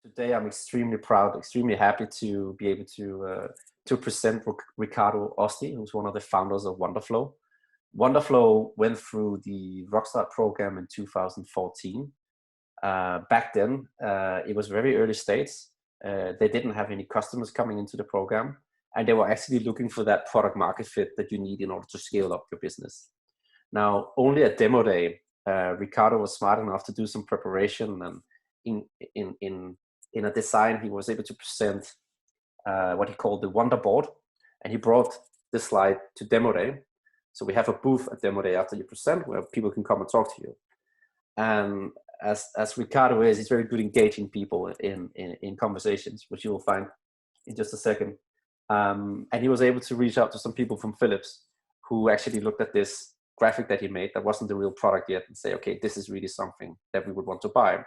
Today, I'm extremely proud, extremely happy to be able to present Riccardo Osti, who's one of the founders of Wonderflow. Wonderflow went through the Rockstart program in 2014. Back then, it was very early stages. They didn't have any customers coming into the program, and they were actually looking for that product market fit that you need in order to scale up your business. Now, only a demo day, Riccardo was smart enough to do some preparation, and in a design, he was able to present what he called the Wonder Board, and he brought this slide to demo day. So we have a booth at demo day after you present where people can come and talk to you. And as Riccardo is, he's very good engaging people in conversations, which you will find in just a second. And he was able to reach out to some people from Philips who actually looked at this graphic that he made that wasn't the real product yet and say, okay, this is really something that we would want to buy.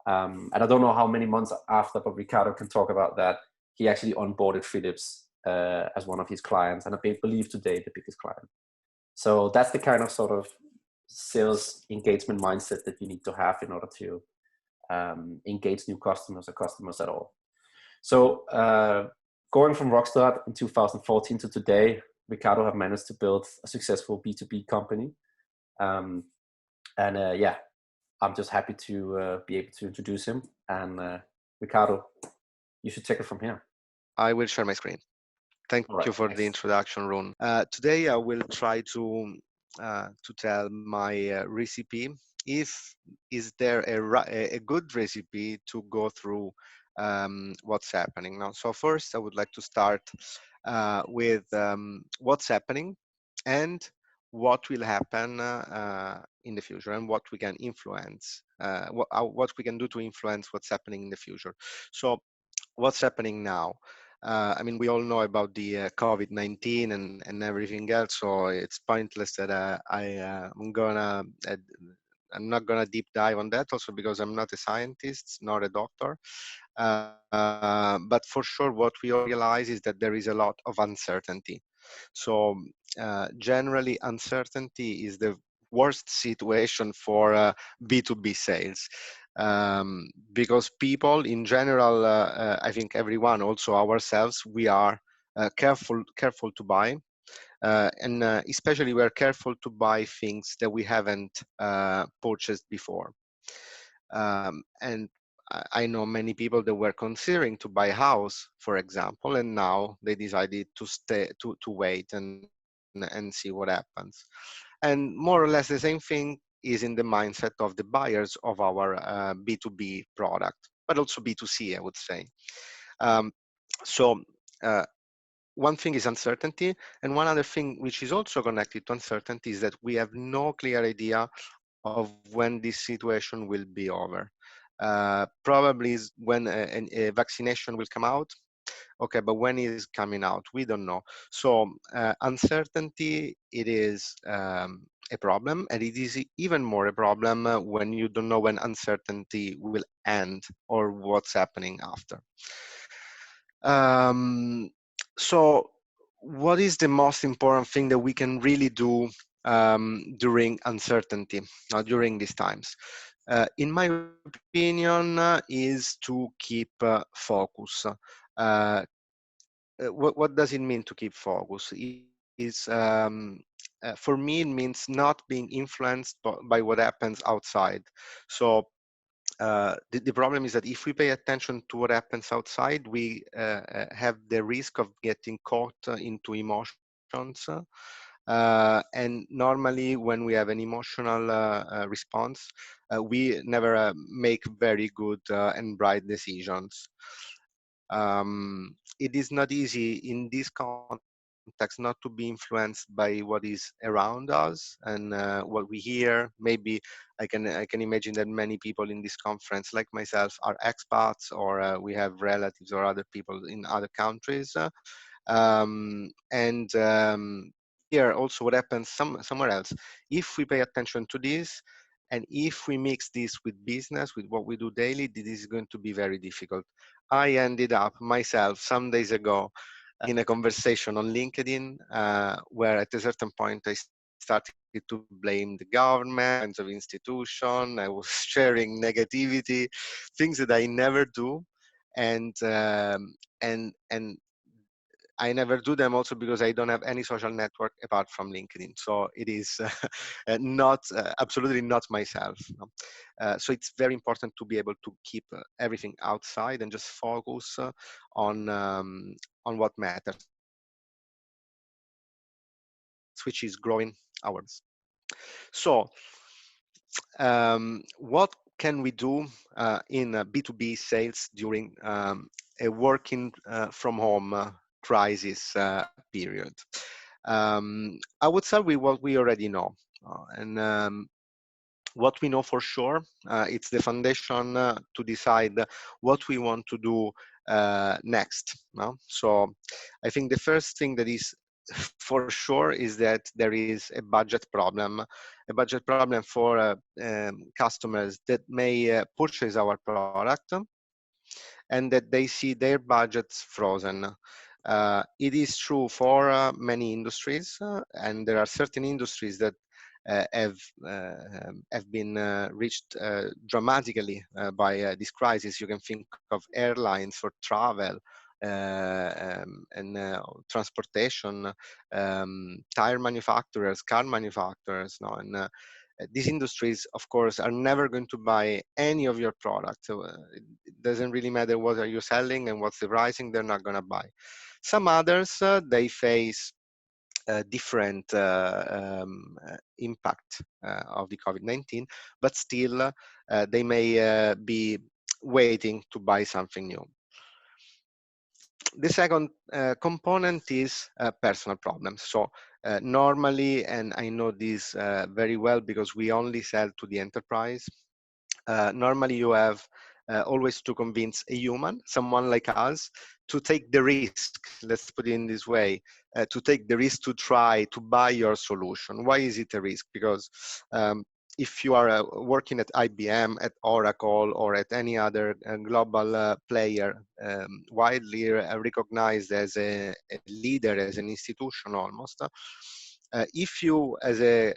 And I don't know how many months after, but Riccardo can talk about that. He actually onboarded Philips as one of his clients, and I believe today the biggest client. So that's the kind of sort of sales engagement mindset that you need to have in order to engage new customers or customers at all. So going from Rockstart in 2014 to today, Riccardo have managed to build a successful B2B company. Yeah, I'm just happy to be able to introduce him. And Riccardo, you should take it from here. I will share my screen. Thank you for the introduction, Ron. Today I will try to tell my recipe. Is there a good recipe to go through what's happening now? So first, I would like to start with what's happening and what will happen in the future, and what we can influence, what we can do to influence what's happening in the future. So what's happening now? I mean, we all know about the COVID-19 and everything else, so it's pointless that I'm not gonna deep dive on that, also because I'm not a scientist, not a doctor. But for sure, what we all realize is that there is a lot of uncertainty. So generally, uncertainty is the worst situation for B2B sales. Because people in general, I think everyone, also ourselves, we are careful to buy, and especially we're careful to buy things that we haven't purchased before. And I know many people that were considering to buy a house, for example, and now they decided to wait and see what happens. And more or less the same thing is in the mindset of the buyers of our B2B product, but also B2C, I would say. One thing is uncertainty, and one other thing which is also connected to uncertainty is that we have no clear idea of when this situation will be over. Probably is when a vaccination will come out. Okay, but when it is coming out, we don't know. So uncertainty, it is a problem, and it is even more a problem when you don't know when uncertainty will end or what's happening after. So what is the most important thing that we can really do during uncertainty, during these times? In my opinion, is to keep focus. What does it mean to keep focus? For me, it means not being influenced by what happens outside. So the problem is that if we pay attention to what happens outside, we have the risk of getting caught into emotions. And normally when we have an emotional response, we never make very good and bright decisions. It is not easy in this context not to be influenced by what is around us and what we hear. Maybe I can imagine that many people in this conference, like myself, are expats, or we have relatives or other people in other countries. Here also what happens somewhere else. If we pay attention to this, and if we mix this with business, with what we do daily, this is going to be very difficult. I ended up myself some days ago in a conversation on LinkedIn where at a certain point I started to blame the government, kinds of institution. I was sharing negativity, things that I never do, and and I never do them also because I don't have any social network apart from LinkedIn. So it is not absolutely not myself. No? So it's very important to be able to keep everything outside and just focus on what matters, which is growing ours. So what can we do in B2B sales during a working from home crisis period? I would start with what we already know. And what we know for sure, it's the foundation to decide what we want to do next. No? So I think the first thing that is for sure is that there is a budget problem for customers that may purchase our product and that they see their budgets frozen. It is true for many industries, and there are certain industries that have been reached dramatically by this crisis. You can think of airlines for travel and transportation, tire manufacturers, car manufacturers, no, and these industries, of course, are never going to buy any of your products. So it doesn't really matter what are you selling and what's the pricing, they're not going to buy. Some others, they face different impact of the COVID-19, but still they may be waiting to buy something new. The second component is personal problems. So normally, and I know this very well because we only sell to the enterprise, normally you have always to convince a human, someone like us, to take the risk, let's put it in this way, to take the risk to try to buy your solution. Why is it a risk? Because if you are working at IBM, at Oracle, or at any other global player, widely recognized as a leader, as an institution almost, if you, as a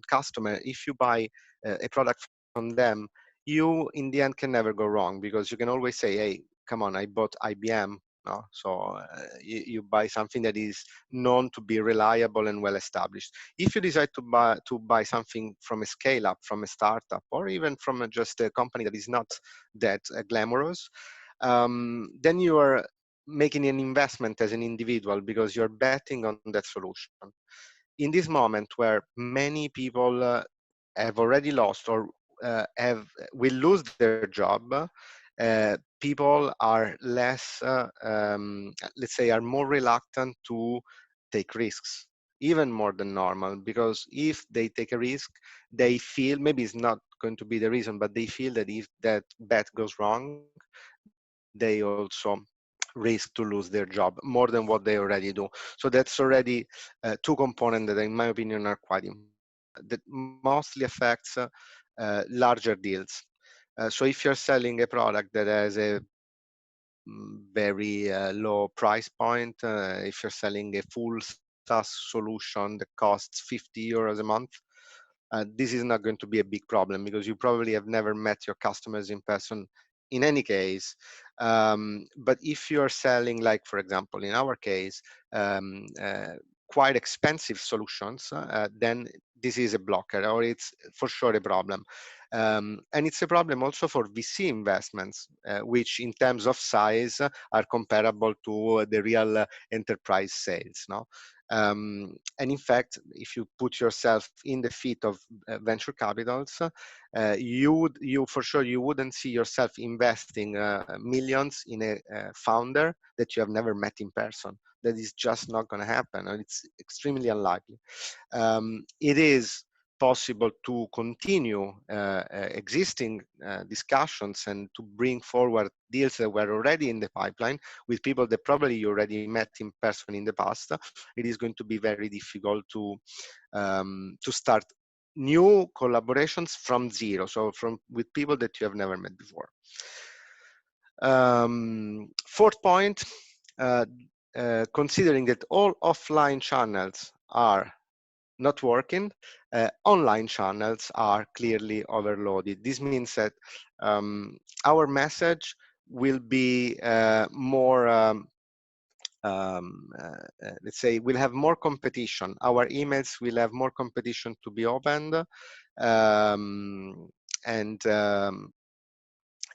customer, if you buy a product from them, you in the end can never go wrong, because you can always say, hey, come on, I bought IBM. No? So you buy something that is known to be reliable and well established. If you decide to buy something from a scale up, from a startup, or even from just a company that is not that glamorous, then you are making an investment as an individual, because you're betting on that solution. In this moment where many people have already lost or will lose their job, people are less, let's say, are more reluctant to take risks, even more than normal, because if they take a risk, they feel, maybe it's not going to be the reason, but they feel that if that bet goes wrong, they also risk to lose their job more than what they already do. So that's already two components that, in my opinion, are quite important. That mostly affects larger deals. So if you're selling a product that has a very low price point, if you're selling a full SaaS solution that costs 50 euros a month, this is not going to be a big problem, because you probably have never met your customers in person in any case. But if you're selling, like, for example, in our case, quite expensive solutions, then this is a blocker, or it's for sure a problem. And it's a problem also for VC investments, which in terms of size are comparable to the real enterprise sales. No? And in fact, if you put yourself in the feet of venture capitals, you for sure you wouldn't see yourself investing millions in a founder that you have never met in person. That is just not going to happen, and it's extremely unlikely. It is possible to continue existing discussions and to bring forward deals that were already in the pipeline with people that probably you already met in person in the past. It is going to be very difficult to start new collaborations from zero, so with people that you have never met before. Fourth point, considering that all offline channels are not working, online channels are clearly overloaded. This means that our message will be more let's say we'll have more competition. Our emails will have more competition to be opened, um, and um,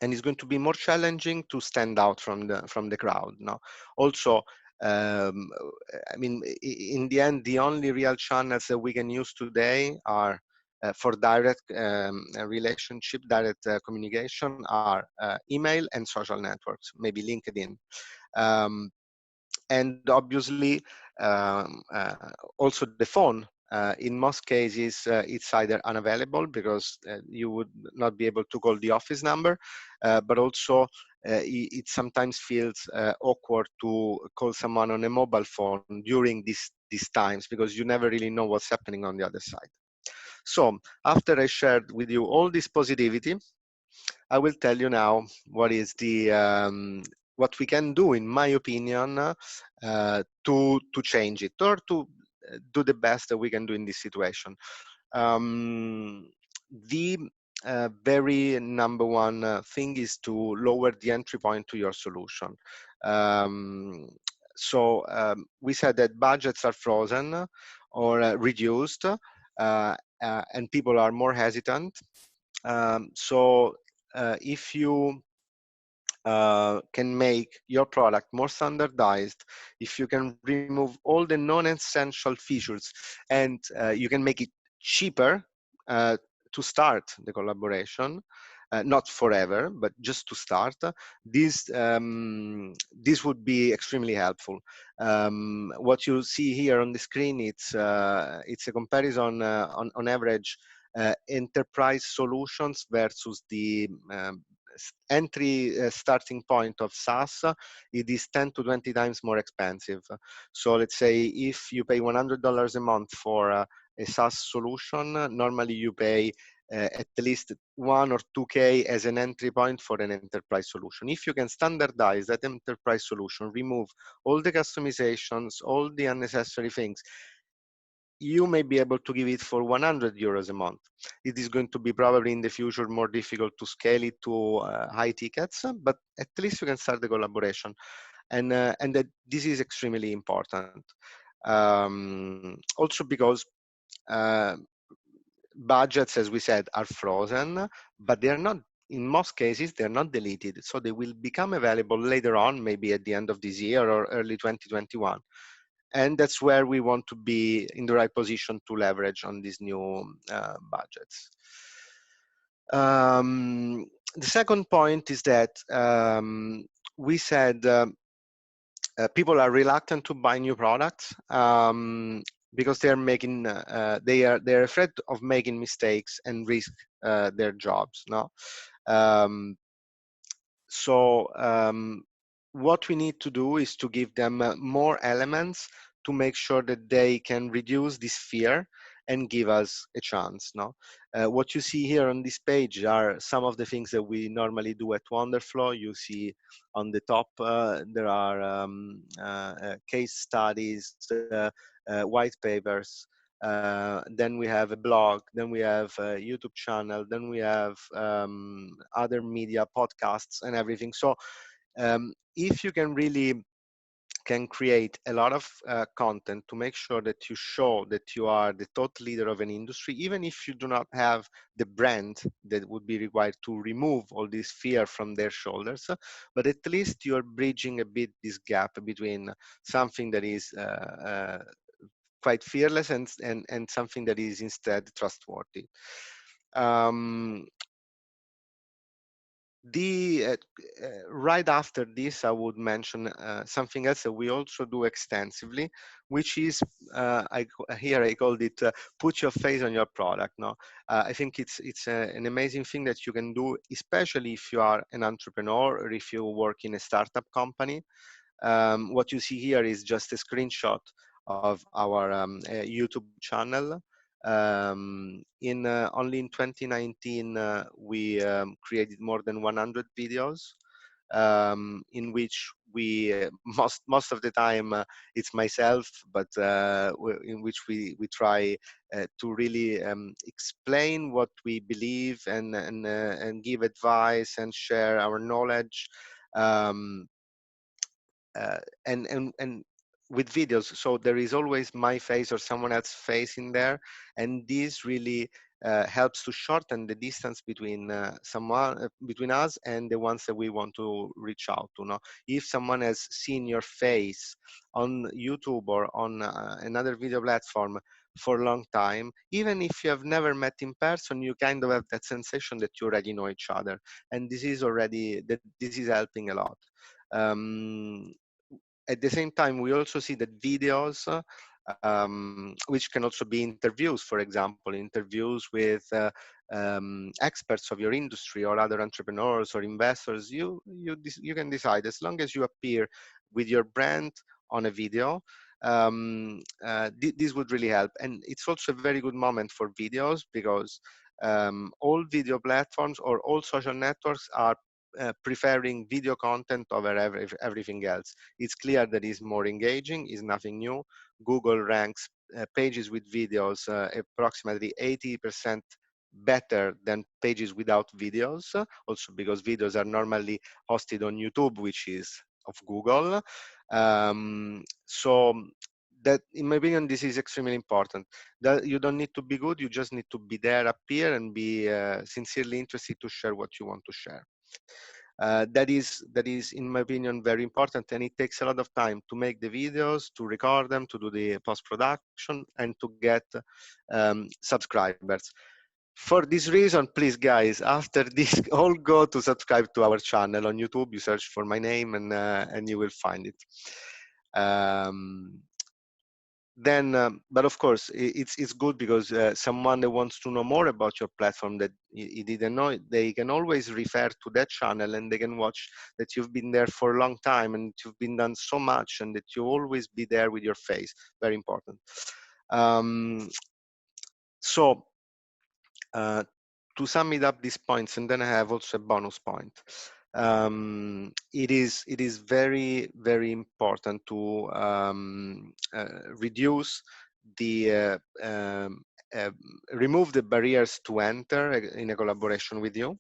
and it's going to be more challenging to stand out from the crowd. No, also. Um, I mean, in the end, the only real channels that we can use today are for direct relationship, direct communication, are email and social networks, maybe LinkedIn. Um, and obviously also the phone. In most cases, it's either unavailable because you would not be able to call the office number, but also it sometimes feels awkward to call someone on a mobile phone during these times because you never really know what's happening on the other side. So after I shared with you all this positivity, I will tell you now what is the what we can do, in my opinion, to change it or to do the best that we can do in this situation. Um, the very number one thing is to lower the entry point to your solution. Um, we said that budgets are frozen or reduced, and people are more hesitant. If you can make your product more standardized, if you can remove all the non-essential features and you can make it cheaper uh, to start the collaboration, not forever, but just to start, this would be extremely helpful. What you see here on the screen, it's a comparison on average enterprise solutions versus the entry starting point of SaaS. It is 10 to 20 times more expensive. So let's say if you pay $100 a month for a SaaS solution, normally you pay at least 1 or 2K as an entry point for an enterprise solution. If you can standardize that enterprise solution, remove all the customizations, all the unnecessary things, you may be able to give it for 100 euros a month. It is going to be probably in the future more difficult to scale it to high tickets, but at least you can start the collaboration. And that this is extremely important. Also because uh, budgets, as we said, are frozen, but they're not, in most cases, they're not deleted. So they will become available later on, maybe at the end of this year or early 2021. And that's where we want to be in the right position to leverage on these new budgets. The second point is that we said people are reluctant to buy new products because they're making they're afraid of making mistakes and risk their jobs. No, um, what we need to do is to give them more elements to make sure that they can reduce this fear and give us a chance. No, what you see here on this page are some of the things that we normally do at Wonderflow. You see on the top there are case studies, white papers. Then we have a blog, then we have a YouTube channel, then we have other media, podcasts, and everything. So if you can really can create a lot of content to make sure that you show that you are the thought leader of an industry, even if you do not have the brand that would be required to remove all this fear from their shoulders, but at least you're bridging a bit this gap between something that is quite fearless and something that is instead trustworthy. Um, right after this, I would mention something else that we also do extensively, which is here I called it put your face on your product. No, I think it's an amazing thing that you can do, especially if you are an entrepreneur or if you work in a startup company. What you see here is just a screenshot of our YouTube channel. Only in 2019, we created more than 100 videos. in which we most of the time it's myself, but in which we try to really explain what we believe and give advice and share our knowledge. Um, and with videos, so there is always my face or someone else's face in there, and this really helps to shorten the distance between between us and the ones that we want to reach out to. No, if someone has seen your face on YouTube or on another video platform for a long time, even if you have never met in person, you kind of have that sensation that you already know each other, and this is helping a lot. um, at the same time, we also see that videos, which can also be interviews, for example, interviews with experts of your industry or other entrepreneurs or investors, you can decide, as long as you appear with your brand on a video, this would really help. And it's also a very good moment for videos, because all video platforms or all social networks are preferring video content over everything else. It's clear that it's more engaging, is nothing new. Google ranks pages with videos approximately 80% better than pages without videos, also because videos are normally hosted on YouTube, which is of Google. So that, in my opinion, this is extremely important. That you don't need to be good, you just need to be there, appear, and be sincerely interested to share what you want to share. That is, in my opinion, very important, and it takes a lot of time to make the videos, to record them, to do the post-production, and to get subscribers. For this reason, please, guys, after this, all go to subscribe to our channel on YouTube. You search for my name, and you will find it. Then but of course it's good, because someone that wants to know more about your platform that he didn't know, they can always refer to that channel, and they can watch that you've been there for a long time, and you've been done so much, and that you always be there with your face. Very important. So to sum it up, these points, and then I have also a bonus point. It is very, very important to reduce the remove the barriers to enter in a collaboration with you,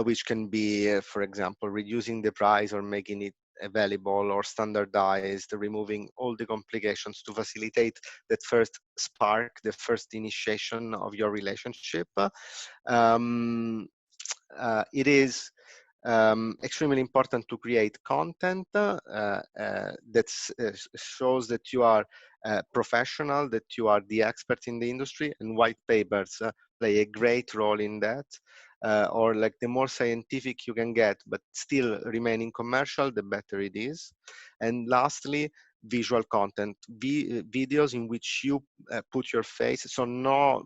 which can be, for example, reducing the price or making it available or standardized, removing all the complications to facilitate that first spark, the first initiation of your relationship. It is extremely important to create content that shows that you are professional, that you are the expert in the industry, and white papers play a great role in that. Or like, the more scientific you can get, but still remaining commercial, the better it is. And lastly, visual content, videos in which you put your face. So no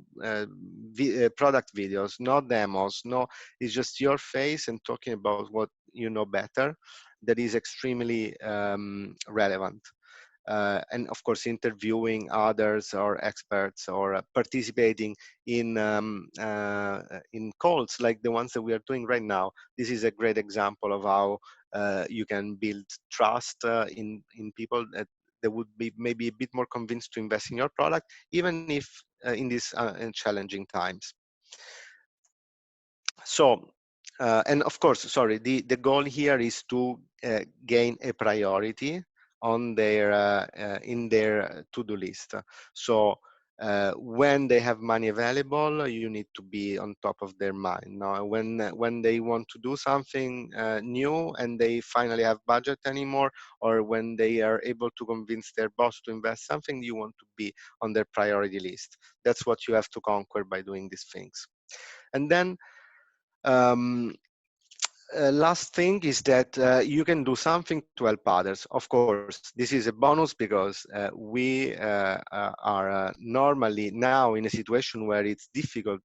product videos, no demos, no, it's just your face and talking about what you know better. That is extremely relevant. And of course, interviewing others or experts, or participating in calls like the ones that we are doing right now. This is a great example of how you can build trust in people that would be maybe a bit more convinced to invest in your product, even if in these challenging times. So, and of course, sorry, the goal here is to gain a priority on their in their to-do list. So when they have money available, you need to be on top of their mind. Now, when they want to do something new and they finally have budget anymore, or when they are able to convince their boss to invest something, you want to be on their priority list. That's what you have to conquer by doing these things. And then last thing is that you can do something to help others. Of course, this is a bonus, because we are normally now in a situation where it's difficult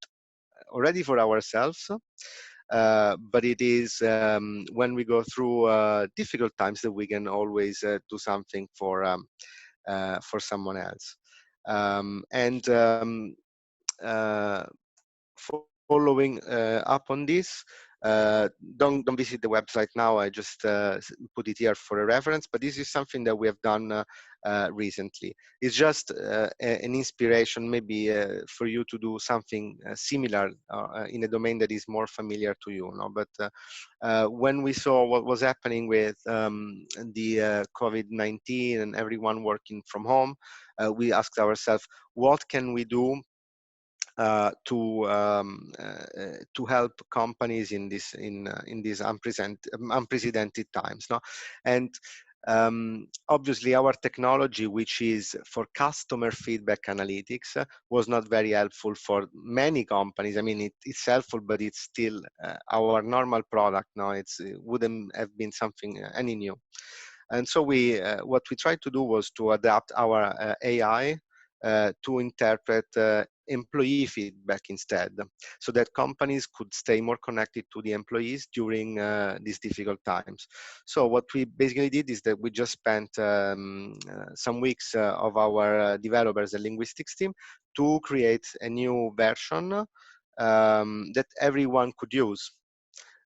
already for ourselves, but it is when we go through difficult times that we can always do something for someone else. And uh, following up on this, Don't visit the website now. I just put it here for a reference, but this is something that we have done recently. It's just an inspiration maybe for you to do something similar in a domain that is more familiar to you. No? But when we saw what was happening with the COVID-19 and everyone working from home, we asked ourselves, what can we do to help companies in these unprecedented times, no? And obviously our technology, which is for customer feedback analytics, was not very helpful for many companies. I mean, it's helpful, but it's still our normal product. No, it wouldn't have been something any new. And so what we tried to do was to adapt our AI to interpret employee feedback instead, so that companies could stay more connected to the employees during these difficult times. So what we basically did is that we just spent some weeks of our developers and linguistics team to create a new version that everyone could use.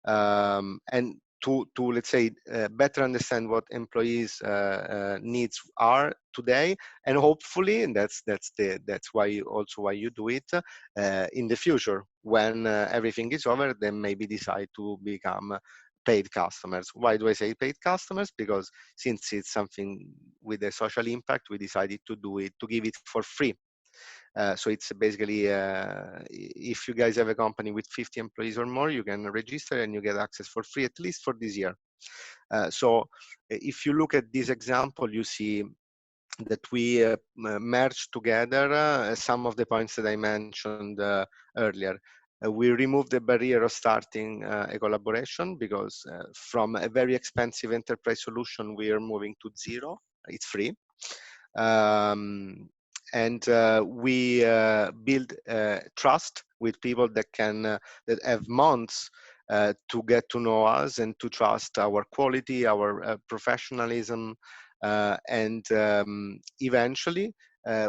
And to let's say better understand what employees needs are today, and hopefully, and that's why you do it in the future, when everything is over, then maybe decide to become paid customers. Why do I say paid customers? Because since it's something with a social impact, we decided to do it, to give it for free. So it's basically, if you guys have a company with 50 employees or more, you can register and you get access for free, at least for this year. So if you look at this example, you see that we merged together some of the points that I mentioned earlier. We removed the barrier of starting a collaboration, because from a very expensive enterprise solution, we are moving to zero. It's free. And we build trust with people that that have months to get to know us and to trust our quality, our professionalism, and eventually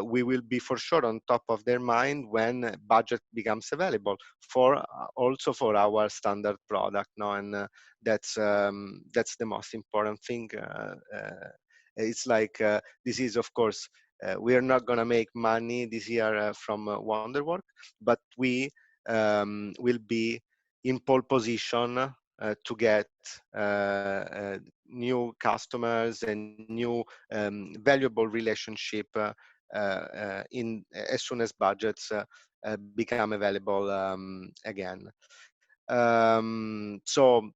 we will be for sure on top of their mind when budget becomes available for also for our standard product. No, and that's the most important thing. It's like this is, of course, we are not going to make money this year from Wonderwork, but we will be in pole position to get new customers and new valuable relationship in as soon as budgets become available again. So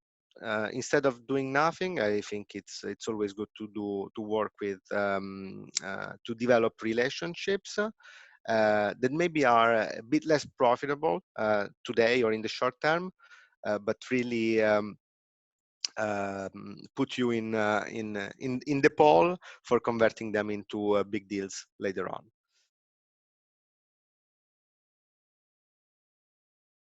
instead of doing nothing, I think it's always good to work with to develop relationships that maybe are a bit less profitable today or in the short term, but really put you in the pole for converting them into big deals later on.